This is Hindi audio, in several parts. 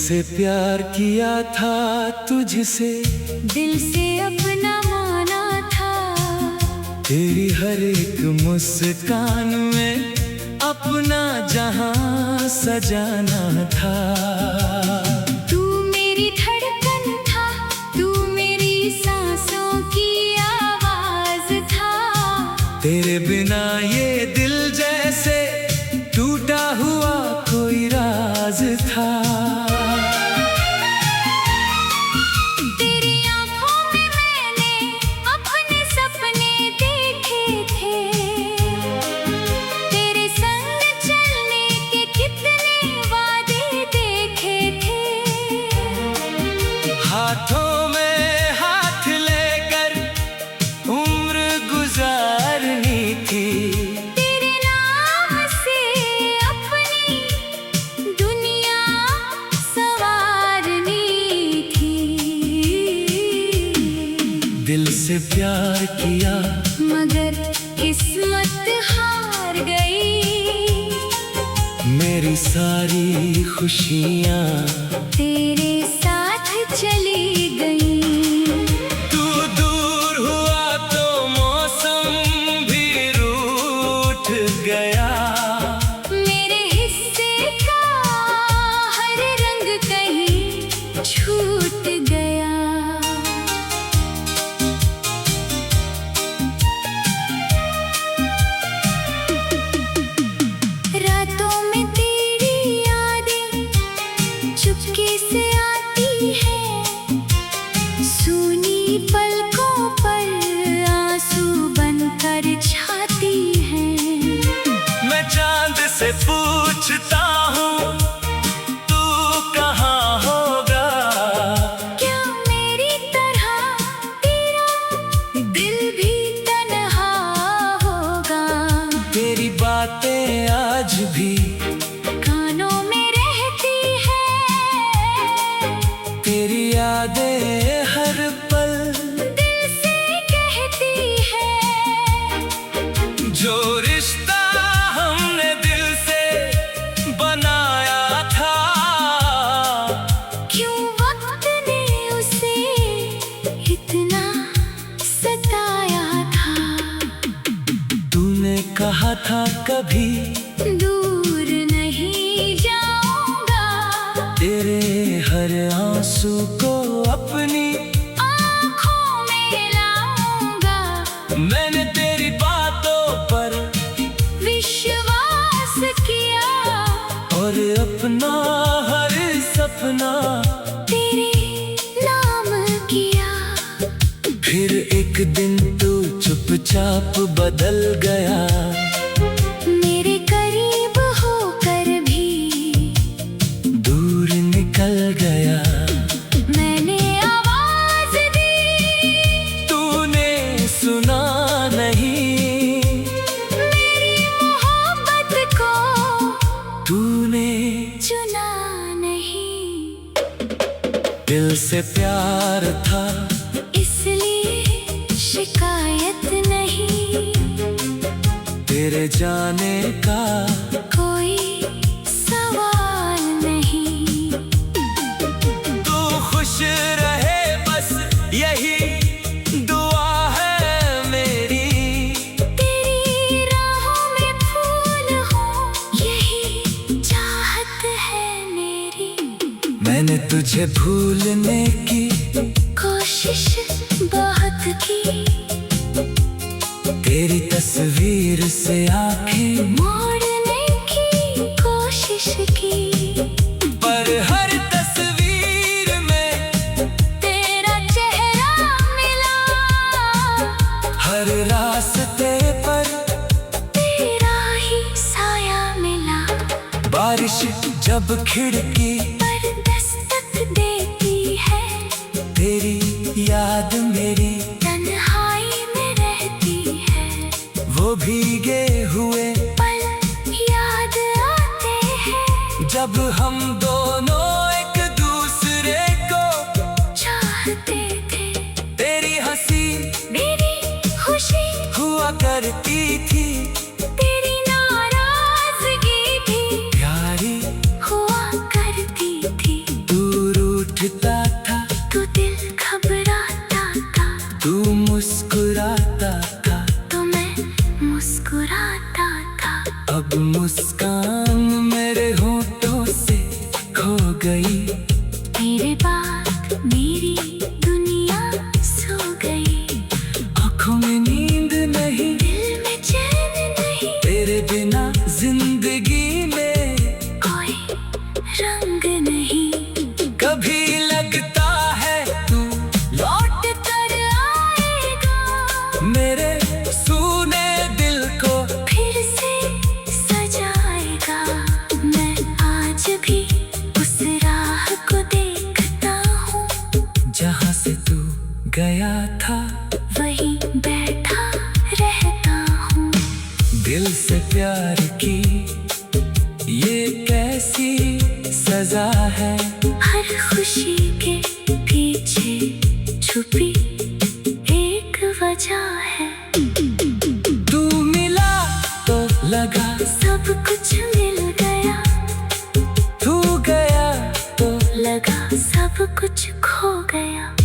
से प्यार किया था तुझसे, दिल से अपना माना था। तेरी हर एक मुस्कान में अपना जहां सजाना था। तू मेरी धड़कन था, तू मेरी सांसों की आवाज था। तेरे बिना ये दिल जैसे टूटा हुआ कोई राज था। तेरी आंखों में मैंने अपने सपने देखे थे। तेरे संग चलने के कितने वादे देखे थे। हाथों में हाथ लेकर उम्र गुजारनी थी। तेरे नाम से अपनी दुनिया संवारनी थी। दिल से प्यार किया मगर किस्मत हार गई। मेरी सारी खुशियाँ तेरे साथ चली गई। तू दूर हुआ तो मौसम भी रूठ गया। मेरे हिस्से का हर रंग कहीं छूट गया। रातों में तेरी यादें चुपके से आती है। सूनी पलकों पर आंसू बनकर छाती हैं। मैं चांद से पूछता हूँ तू कहाँ होगा। क्या मेरी तरह तेरा दिल भी तन्हा होगा। तेरी बातें आज भी कानों में रहती है। तेरी यादें हर पल दिल से कहती है। जो रिश्ता हमने दिल से बनाया था। क्यों वक्त ने उसे इतना सताया था। तूने कहा था कभी दूर नहीं जाऊंगा। तेरे हर आंसू को अपनी आँखों में लाऊंगा। मैंने तेरी बातों पर विश्वास किया और अपना हर सपना तेरे नाम किया। फिर एक दिन तू चुपचाप बदल गया। मेरे करीब होकर भी दूर निकल गया। मैंने आवाज दी, तूने सुना नहीं। मेरी मोहब्बत को तूने चुना नहीं। दिल से प्यार था इसलिए शिकायत नहीं। तेरे जाने का कोई सवाल नहीं। तू खुश रहे बस यही दुआ है मेरी। तेरी राहों में फूल हो यही चाहत है मेरी। मैंने तुझे भूलने की कोशिश बहुत की। तेरी तस्वीर से आंखें मोड़ने की कोशिश की। पर हर तस्वीर में तेरा चेहरा मिला। हर रास्ते पर तेरा ही साया मिला। बारिश जब खिड़की पर दस्तक देती है। तेरी याद मेरी तन्हाई में रहती है। वो भीगे हुए पल याद आते हैं। जब हम दोनों एक दूसरे को चाहते थे। तेरी हंसी मेरी खुशी हुआ करती थी। तेरी नाराजगी भी प्यारी हुआ करती थी। तू तू मुस्कुराता था तो मैं मुस्कुराता था। अब मुस्कान मेरे होठों से खो गई। तेरे बाद मेरी दुनिया सो गई। आँखों में नींद नहीं, दिल में चैन नहीं, तेरे बिना जिंदगी में कोई रंग नहीं। कभी लगता है तू लौट कर आएगा, मेरे सूने दिल को फिर से सजाएगा। मैं आज भी उस राह को देखता हूँ, जहाँ से तू गया था वहीं बैठा रहता हूँ। दिल से प्यार की ये कैसी सजा है। हर खुशी के पीछे छुपी एक वजह है। तू मिला तो लगा सब कुछ मिल गया, तू गया तो लगा सब कुछ खो गया।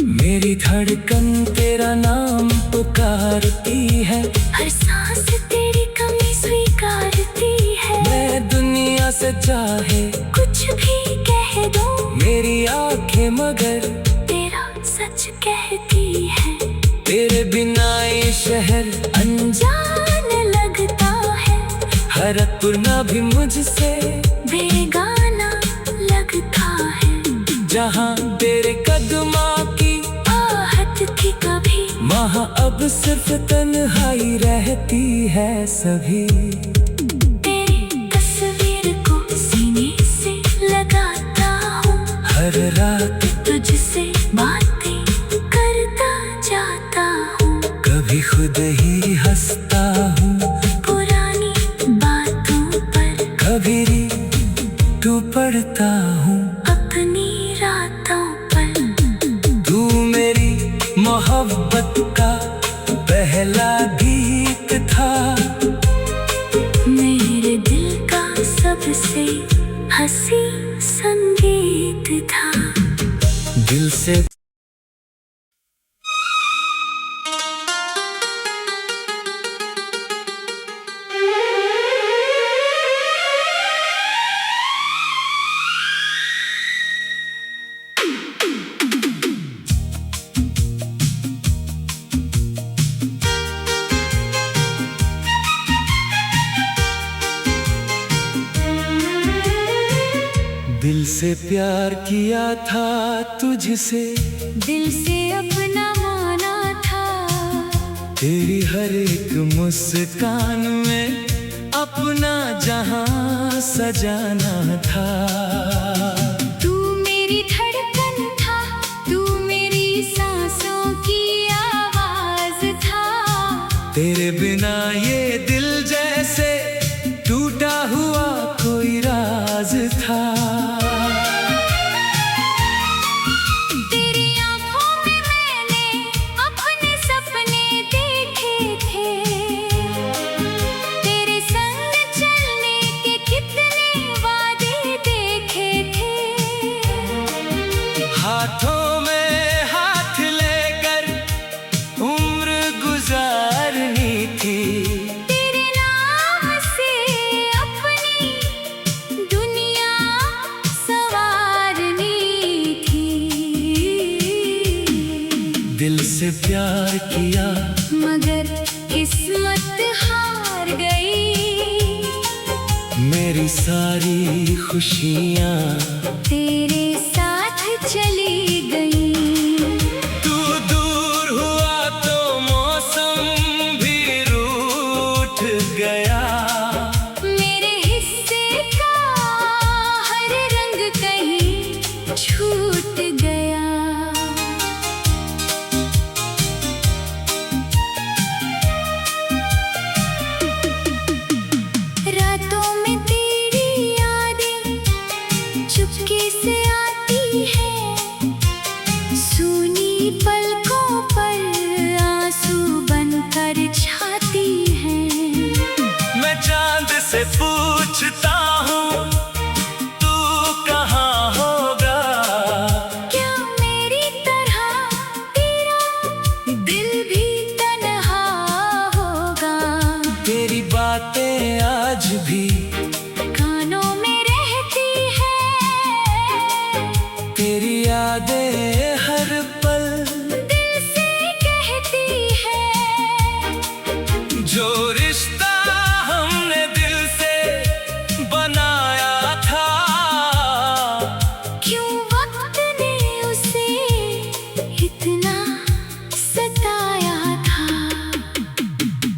मेरी धड़कन तेरा नाम पुकारती है। हर सांस तेरी कमी स्वीकारती है। मैं दुनिया से चाहे कुछ भी कह दो, मेरी आंखें मगर तेरा सच कहती है। तेरे बिना ये शहर अनजान लगता है, हरपुरना भी मुझसे बेगाना लगता है। जहाँ तेरे कदमां की आहट थी कभी, वहाँ अब सिर्फ तन्हाई रहती है सभी। तेरी तस्वीर को सीने से लगाता हूँ, हर रात तुझसे बातें करता जाता हूँ। कभी खुद ही हंसता हूँ, पुरानी बातों पर कभी तू पढ़ता हूँ। अपनी रातों पर तू मेरी मोहब्बत का पहला गीत था, मेरे दिल का सबसे हंसी संगीत था। दिल से दिल से प्यार किया था तुझसे, दिल से अपना माना था। तेरी हर एक मुस्कान में अपना जहां सजाना था। तू मेरी धड़कन था, तू मेरी सांसों की आवाज था। तेरे बिना ये दिल जैसे टूटा हुआ कोई राज था। तेरी आंखों में मैंने अपने सपने देखे थे। तेरे संग चलने के कितने वादे देखे थे। हाथों में हाथ लेकर उम्र गुजारनी थी। तेरे नाम से अपनी दुनिया संवारनी थी। दिल से प्यार किया मगर किस्मत हार गई। मेरी सारी खुशियाँ तेरे साथ चली गई। तू दूर हुआ तो मौसम भी रूठ गया। मेरे हिस्से का हर रंग कहीं छूट गया। रातों में तेरी यादें चुपके से आती है। सूनी पलकों पर आंसू बनकर छाती है। मैं चांद से पूछता हूँ तू कहाँ होगा। क्या मेरी तरह तेरा कितना सताया था।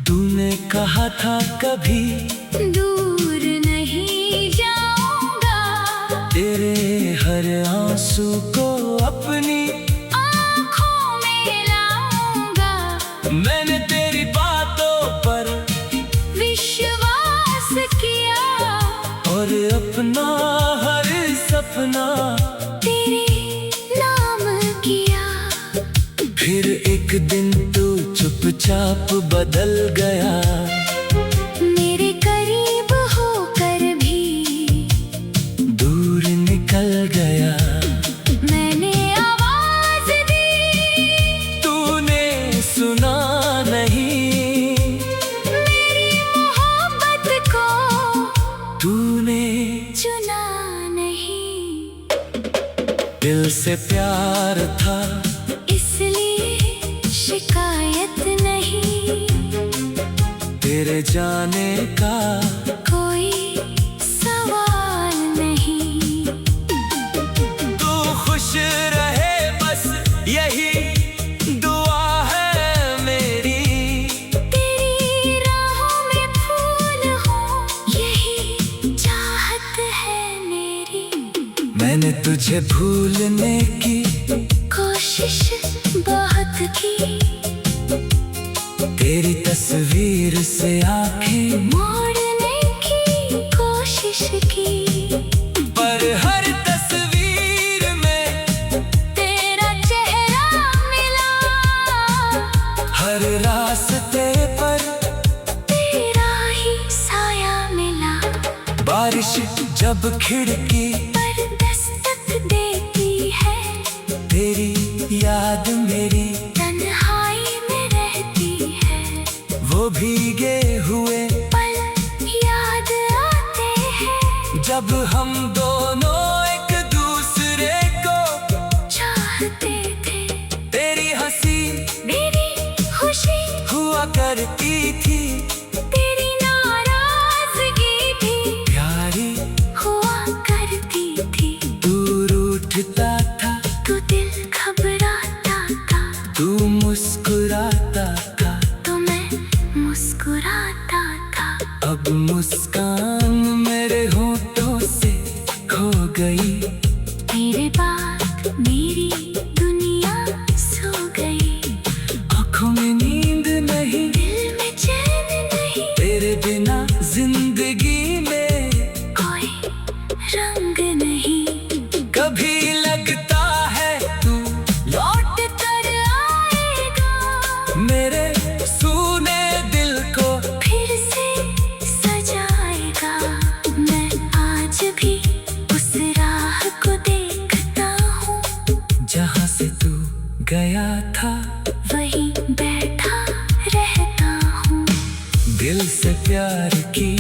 तूने कहा था कभी दूर नहीं जाऊंगा, तेरे हर आंसू को अपनी आँखों में लाऊंगा। मैंने तेरी बातों पर विश्वास किया और अपना हर सपना तेरे नाम किया। फिर एक दिन तू चुपचाप बदल गया, मेरे करीब होकर भी दूर निकल गया। मैंने आवाज दी, तूने सुना नहीं, मेरी मोहब्बत को तूने चुना नहीं। दिल से प्यार था इसलिए शिकायत नहीं, तेरे जाने का कोई सवाल नहीं। तू खुश रहे बस यही दुआ है मेरी, तेरी राहों में फूल हो यही चाहत है मेरी। मैंने तुझे भूलने की कोशिश बहुत की, तेरी तस्वीर से आंखें मोड़ने की कोशिश की। पर हर तस्वीर में तेरा चेहरा मिला, हर रास्ते पर तेरा ही साया मिला। बारिश जब खिड़की पर दस्तक देती है, तेरी याद मेरी तन्हाई में रहती है। वो भीगे हुए पल याद आते हैं, जब हम दोनों एक दूसरे को चाहते थे। तेरी हंसी मेरी खुशी हुआ करती थी, तेरी नाराजगी भी प्यारी हुआ करती थी। दूर उठता था, तू दिल घबराता था, तू मुस्कुराता था, तो मैं मुस्कुराता था। अब मुस्कान मेरे होठों से खो गई, तेरे बाद मेरी दुनिया सो गई। आँखों में नींद नहीं, दिल में चैन नहीं, तेरे बिना जिंदगी में कोई रंग नहीं। कभी लगता है तू लौट कर आएगा, मेरे सूने दिल को फिर से सजाएगा। मैं आज भी उस राह को देखता हूँ, जहाँ से तू गया था। वहीं बैठा रहता हूँ। दिल से प्यार की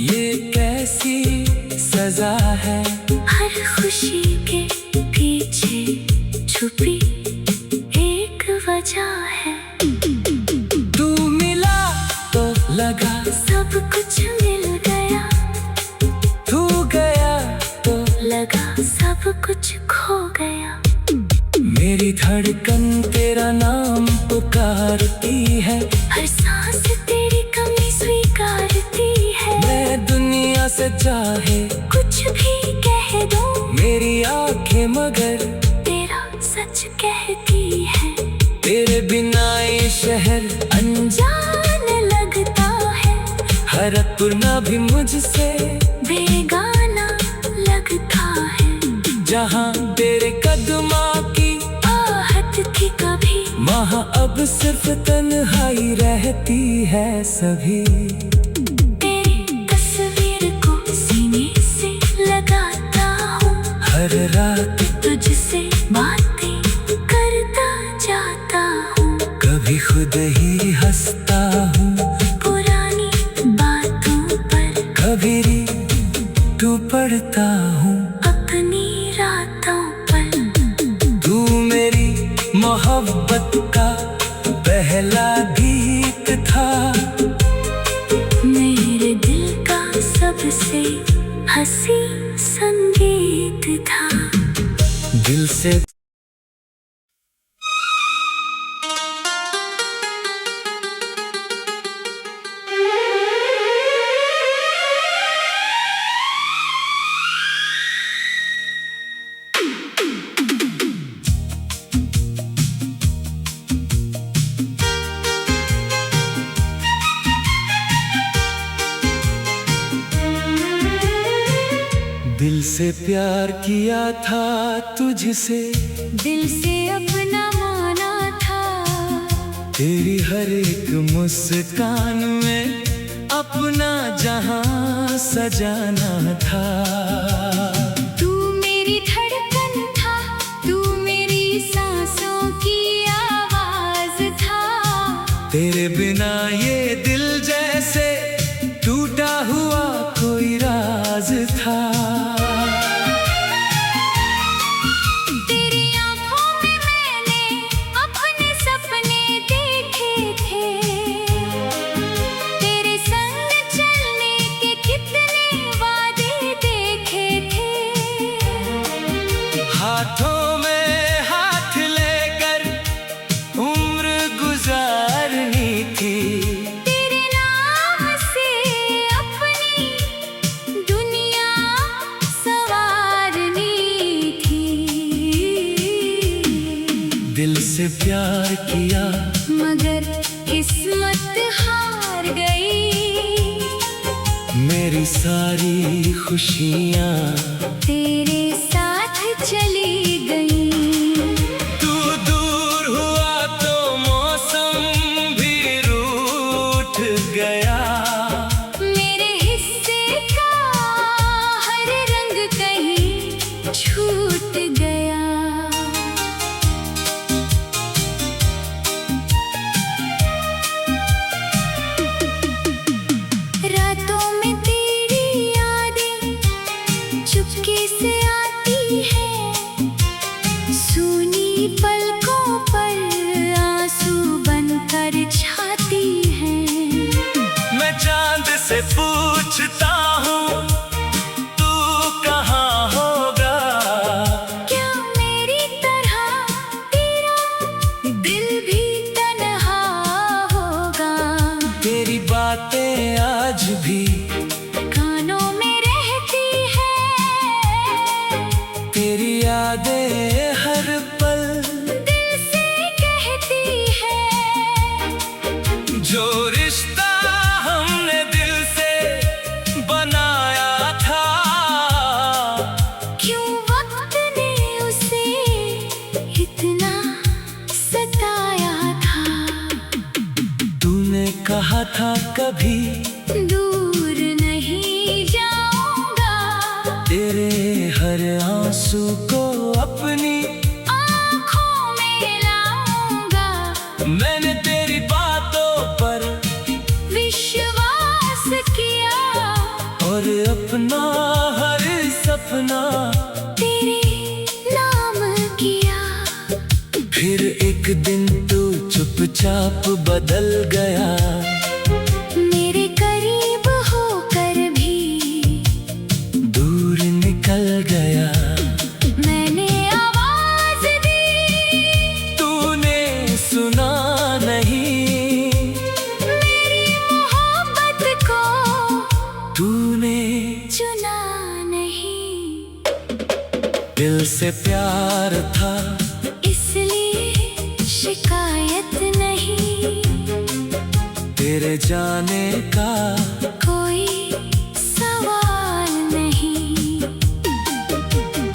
ये कैसी सजा है, हर खुशी के पीछे छुपी एक वजह है। तू मिला तो लगा सब कुछ मिल गया, तू गया तो लगा सब कुछ खो गया। मेरी धड़कन तेरा नाम पुकारती है, हर सांस तेरी कमी स्वीकारती है। मैं दुनिया से चाहे कुछ भी कह दो, मेरी आंखें मगर तेरा सच कहती है। तेरे बिना ये शहर अनजान लगता है, हर अपना भी मुझसे बेगाना लगता है। जहाँ तेरे कदमां की आहट की कभी वहाँ अब सिर्फ तन्हाई रहती है सभी। तेरी तस्वीर को सीने से लगाता हूँ, हर रात तुझसे बातें करता जाता हूँ। कभी खुद ही हंसता हूँ, पुरानी बातों पर कभी टू पड़ता हूँ। अपनी रातों पर तू मेरी मोहब्बत का पहला गीत था, मेरे दिल का सबसे हंसी संगीत था। दिल से से प्यार किया था तुझसे, दिल से अपना माना था। तेरी हर एक मुस्कान में अपना जहां सजाना था। तू मेरी धड़कन था, तू मेरी सांसों की आवाज था। तेरे बिना ये दिल जैसे टूटा हुआ कोई राज था। तेरी आंखों में मैंने अपने सपने देखे थे। तेरे संग चलने के कितने वादे देखे थे। हाथों में हाथ लेकर उम्र गुजारनी थी। तेरे नाम से अपनी दुनिया संवारनी थी। दिल से प्यार किया मगर किस्मत हार गई। मेरी सारी खुशियाँ तेरे साथ चली गई। तू दूर हुआ तो मौसम भी रूठ गया। मेरे हिस्से का हर रंग कहीं छूट गया। रातों में तेरी यादें चुपके से आती है। सूनी पलकों पर आंसू बनकर छाती हैं। मैं चांद से पूछता हूँ तू कहाँ होगा। क्या मेरी तरह तेरा दिल भी तन्हा होगा। तेरी बातें आज भी कानों में रहती है। तेरी यादें हर पल दिल से कहती है। जो रिश्ता हमने दिल से बनाया था। क्यों वक्त ने उसे इतना सताया था। तूने कहा था कभी दूर नहीं जाऊंगा। तेरे हर आंसू को अपनी आँखों में लाऊंगा। मैंने तेरी बातों पर विश्वास किया और अपना हर सपना तेरे नाम किया। फिर एक दिन तू चुपचाप बदल गया। मेरे करीब होकर भी दूर निकल गया। मैंने आवाज दी, तूने सुना नहीं। मेरी मोहब्बत को तूने चुना नहीं। दिल से प्यार था इसलिए शिकायत नहीं। तेरे जाने का कोई सवाल नहीं।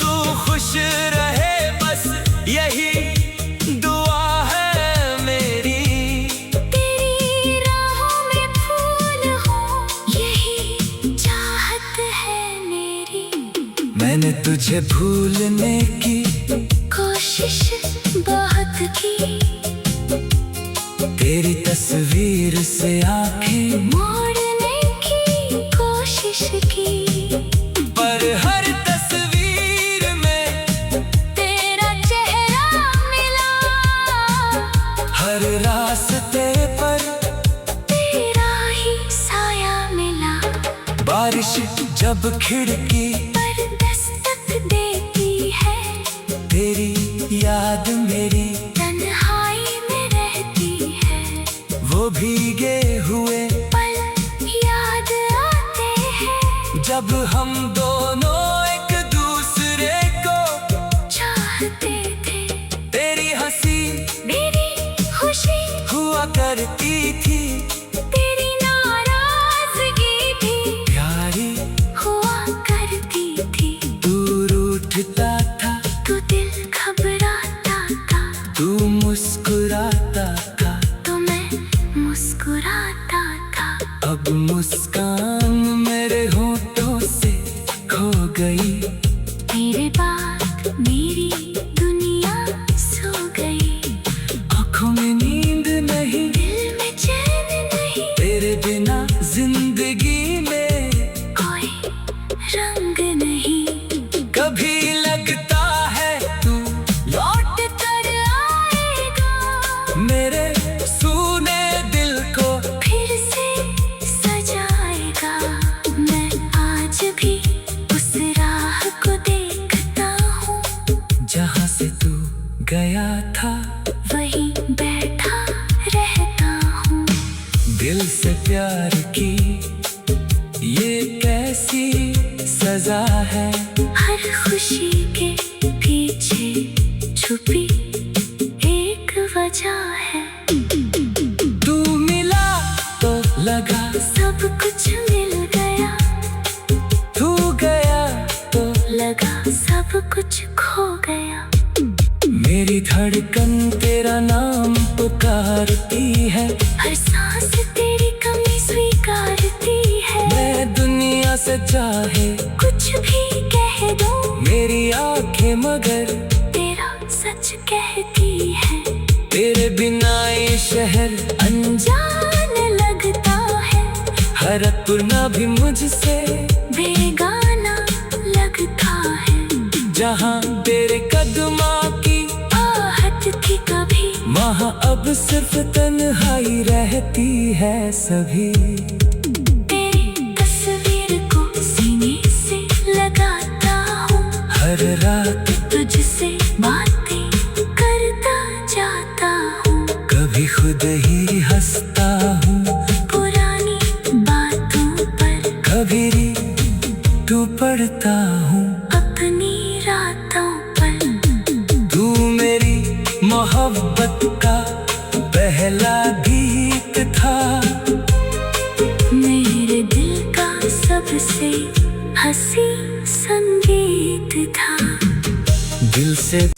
तू खुश रहे बस यही दुआ है मेरी। तेरी राहों में फूल हो यही चाहत है मेरी। मैंने तुझे भूलने की कोशिश बहुत की। तेरी तस्वीर से आंखें मोड़ने की कोशिश की। पर हर तस्वीर में तेरा चेहरा मिला। हर रास्ते पर तेरा ही साया मिला। बारिश जब खिड़की पर दस्तक देती है। तेरी याद मेरी तन्हाई में रहती है। वो भीगे हुए पल याद आते हैं। जब हम दोनों एक दूसरे को चाहते थे। तेरी हंसी मेरी खुशी हुआ करती थी। तेरी नाराजगी भी प्यारी हुआ करती थी। तू तू मुस्कुराता था तो मैं मुस्कुराता था। अब मुस्कान मेरे होठों से खो गई। तेरे बाद मेरी दुनिया सो गई। आँखों में नींद नहीं, दिल में चैन नहीं, तेरे बिना जिंदगी में कोई रंग नहीं। कभी लगता है तू लौट कर आएगा, मेरे सूने दिल को फिर से सजाएगा। मैं आज भी उस राह को देखता हूँ, जहाँ से तू गया था वहीं बैठा रहता हूँ। दिल से प्यार की ये कैसी सजा है। हर खुशी के पीछे छुपी एक वजह है। तू मिला तो लगा सब कुछ मिल गया, तू गया तो लगा सब कुछ खो गया। मेरी धड़कन तेरा नाम पुकारती है। हर सांस तेरी कमी स्वीकारती है। मैं दुनिया से चाहे कुछ भी कह दो, मेरी आंखें मगर तेरा सच कहती है। तेरे बिना ये शहर अनजान लगता है, हर तुरना भी मुझसे बेगाना लगता है। जहाँ तेरे कदमा की आहट थी कभी, वहाँ अब सिर्फ तन्हाई रहती है सभी। तेरी तस्वीर को सीने से लगाता हूँ, हर रात तुझसे बातें करता जाता हूँ। कभी खुद ही हंसता हूँ, पुरानी बातों पर कभी तू पढ़ता हूँ अपनी रातों पर। तू मेरी मोहब्बत का पहला गीत था, मेरे दिल का सबसे हंसी संगीत था। दिल से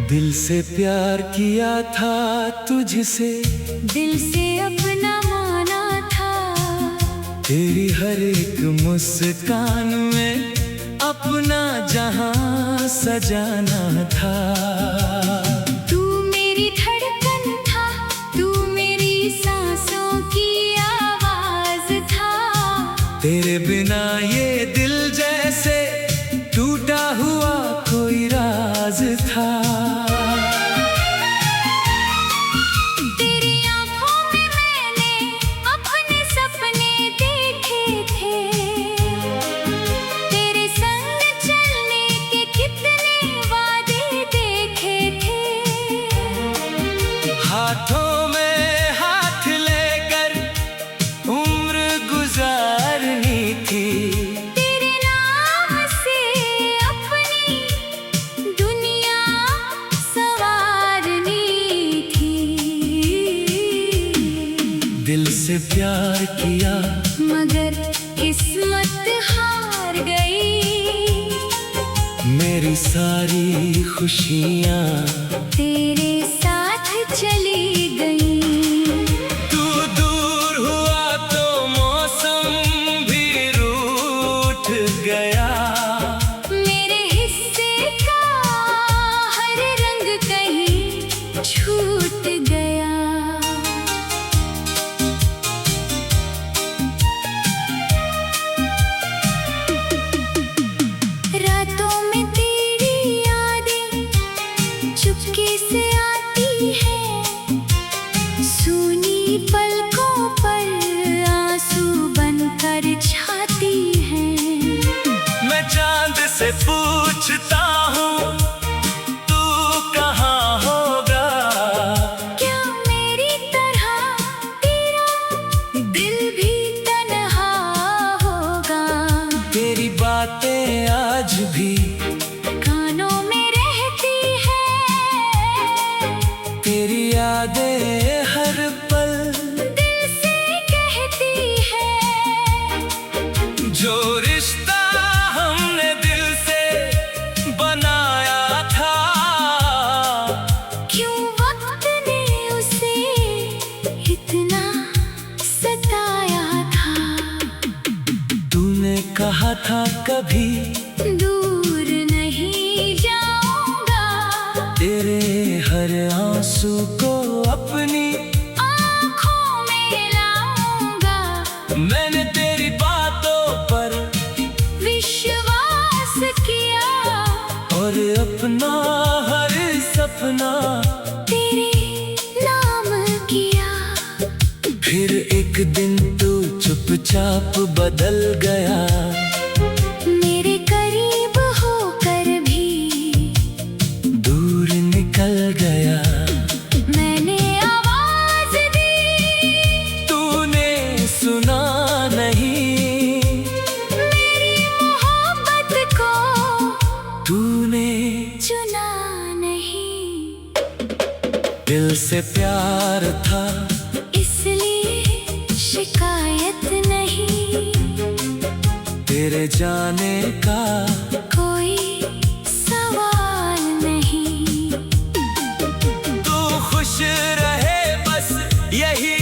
दिल से प्यार किया था तुझसे, दिल से अपना माना था। तेरी हर एक मुस्कान में अपना जहां सजाना था। तू मेरी धड़कन था, तू मेरी सांसों की आवाज था। तेरे बिना ये दिल जैसे टूटा हुआ कोई राज था। तेरी आंखों में मैंने अपने सपने देखे थे। तेरे संग चलने के कितने वादे देखे थे। हाथों में हाथ लेकर उम्र गुजारनी थी। तेरे नाम से अपनी दुनिया संवारनी थी। दिल से प्यार किया मगर किस्मत हार गई। मेरी सारी खुशियाँ तेरे साथ चली गई। तू दूर हुआ तो मौसम भी रूठ गया। मेरे हिस्से का हर रंग कहीं छूट गया। रातों में तेरी यादें चुपके से आती है। दिल भी तन्हा होगा। तेरी बातें आज भी कानों में रहती है, तेरी यादें हर पल दिल से कहती है। जो रिश्ता हमने दिल से बनाया था, क्यों वक्त ने उसे इतना सताया था। तूने कहा था कभी दूर नहीं जाऊंगा, तेरे हर आंसू को अपनी आँखों में लाऊंगा। मैंने तेरी बातों पर विश्वास किया और अपना हर सपना तेरे नाम किया। फिर एक दिन तू चुपचाप बदल गया, मेरे करीब होकर भी दूर निकल गया। मैंने आवाज दी, तूने सुना नहीं, मेरी मोहब्बत को तूने चुना नहीं। दिल से प्यार था, इसलिए शिकायत नहीं, तेरे जाने का कोई सवाल नहीं। तू खुश रहे बस यही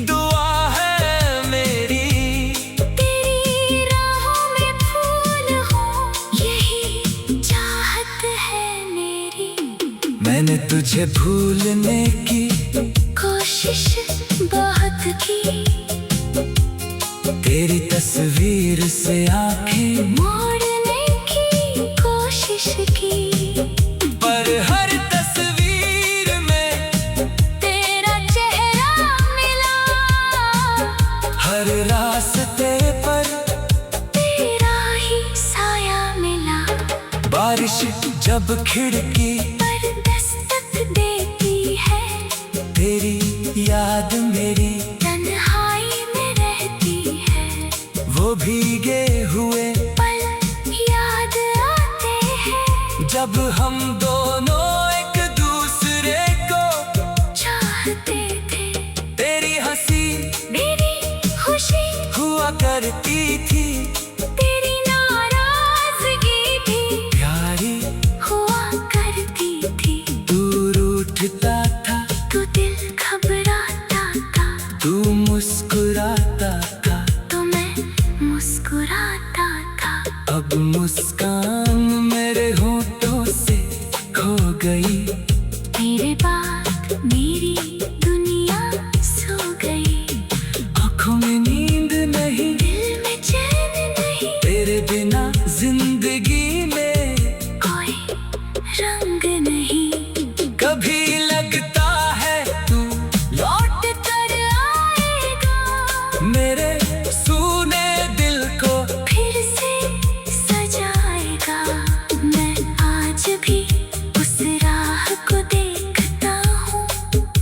दुआ है मेरी। तेरी राहों में फूल हो यही चाहत है मेरी। मैंने तुझे भूलने की कोशिश बहुत की, तेरी तस्वीर से आंखें मोड़ने की कोशिश की, पर हर तस्वीर में तेरा चेहरा मिला। हर रास्ते पर तेरा ही साया मिला। बारिश जब खिड़की पर दस्तक देती है, तेरी याद मेरी तन्हाई में रहती है। वो भीगे हुए पल याद आते हैं, जब हम दोनों एक दूसरे को चाहते थे। तेरी हंसी मेरी खुशी हुआ करती थी, तेरी नाराजगी भी प्यारी हुआ करती थी। दूर उठता था, तू दिल घबराता था, तू मुस्कुराता था। तो मैं मुस्कुराता था। अब मुस्कान मेरे होठों से खो गई, तेरे बाद मेरी दुनिया सो गई। आँखों में नींद नहीं, दिल में चैन नहीं, तेरे बिना जिंदगी में कोई रंग नहीं। कभी लगता है तू लौट कर आएगा, मेरे सूने दिल को फिर से सजाएगा। मैं आज भी उस राह को देखता हूँ,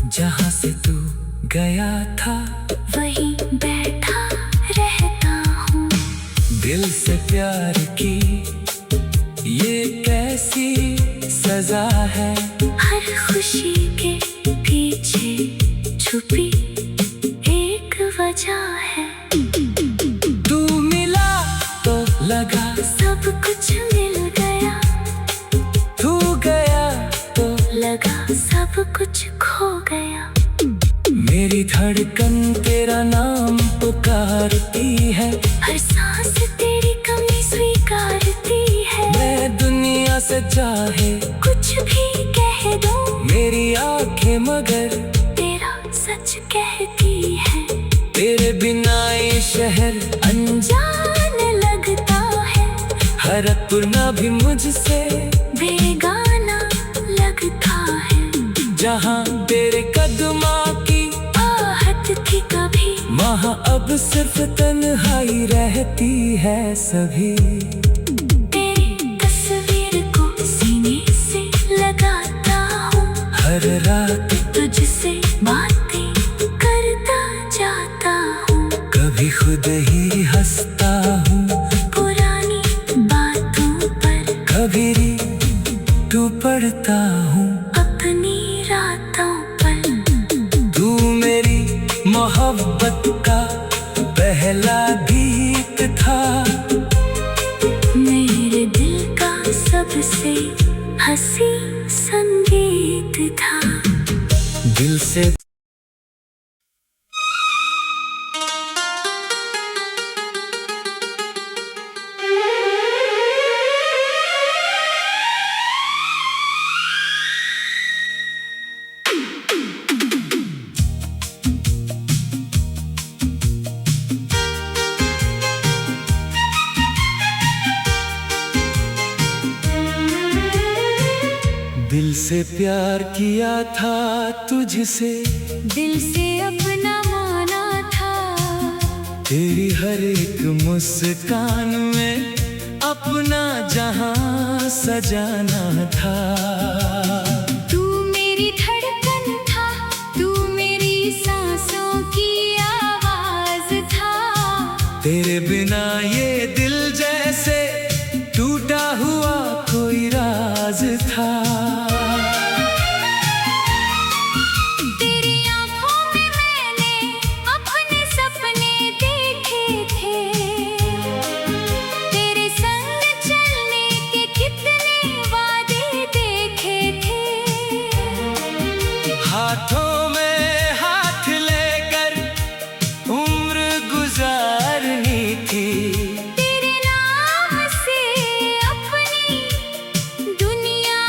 जहाँ से तू गया था। वहीं बैठा रहता हूँ। दिल से प्यार की ये कैसी सजा है, हर खुशी के पीछे छुपी एक वजह है। तू मिला तो लगा सब कुछ मिल गया, तू गया तो लगा सब कुछ खो गया। मेरी धड़कन तेरा नाम पुकारती है, हर सांस तेरी कमी स्वीकारती है। मैं दुनिया से चाहे कुछ भी कह दो, मेरी आंखें मगर तेरा सच कहती है। तेरे बिना ये शहर अनजान लगता है, हर अपना भी मुझसे बेगाना लगता है। जहाँ तेरे कदमा की आहट थी कभी, वहाँ अब सिर्फ तन्हाई रहती है सभी। तेरी तस्वीर को सीने से लगाता हूँ, हर रात तुझसे बातें करता जाता कि खुद ही हंसता हूँ पुरानी बातों पर। कभी टू पड़ता हूँ अपनी रातों पर। तू मेरी मोहब्बत का पहला गीत था, मेरे दिल का सबसे हंसी संगीत था। दिल से दिल से प्यार किया था तुझसे, दिल से अपना माना था। तेरी हर एक मुस्कान में अपना जहां सजाना था। तू मेरी धड़कन था, तू मेरी सांसों की आवाज था। तेरे बिना ये दिल जैसे टूटा हुआ कोई राज था। तेरी आंखों में मैंने अपने सपने देखे थे। तेरे संग चलने के कितने वादे देखे थे। हाथों में हाथ लेकर उम्र गुजारनी थी। तेरे नाम से अपनी दुनिया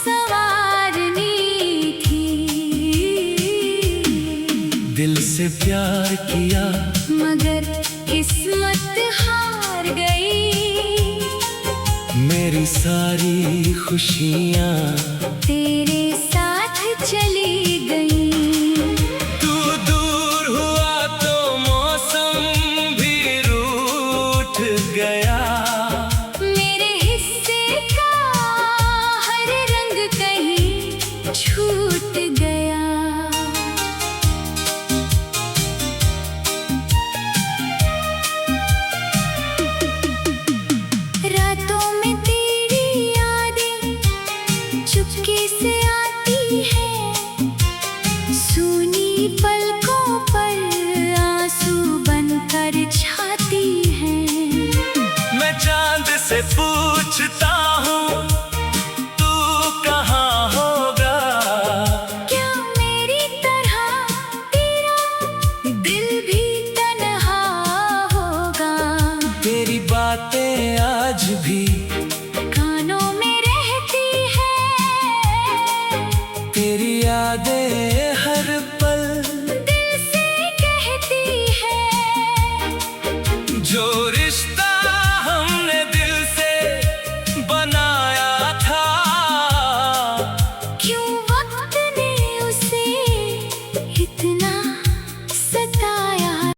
संवारनी थी। दिल से प्यार किया मगर किस्मत हार गई। मेरी सारी खुशियाँ तेरे साथ चली गई। तू दूर हुआ तो मौसम भी रूठ गया। मेरे हिस्से का हर रंग कहीं छूट गया। रातों में तेरी यादें चुपके से आती है। सूनी पलकों पर आंसू बनकर छाती है। मैं चांद से पूछता हूँ तू कहाँ होगा। क्या मेरी तरह तेरा दिल भी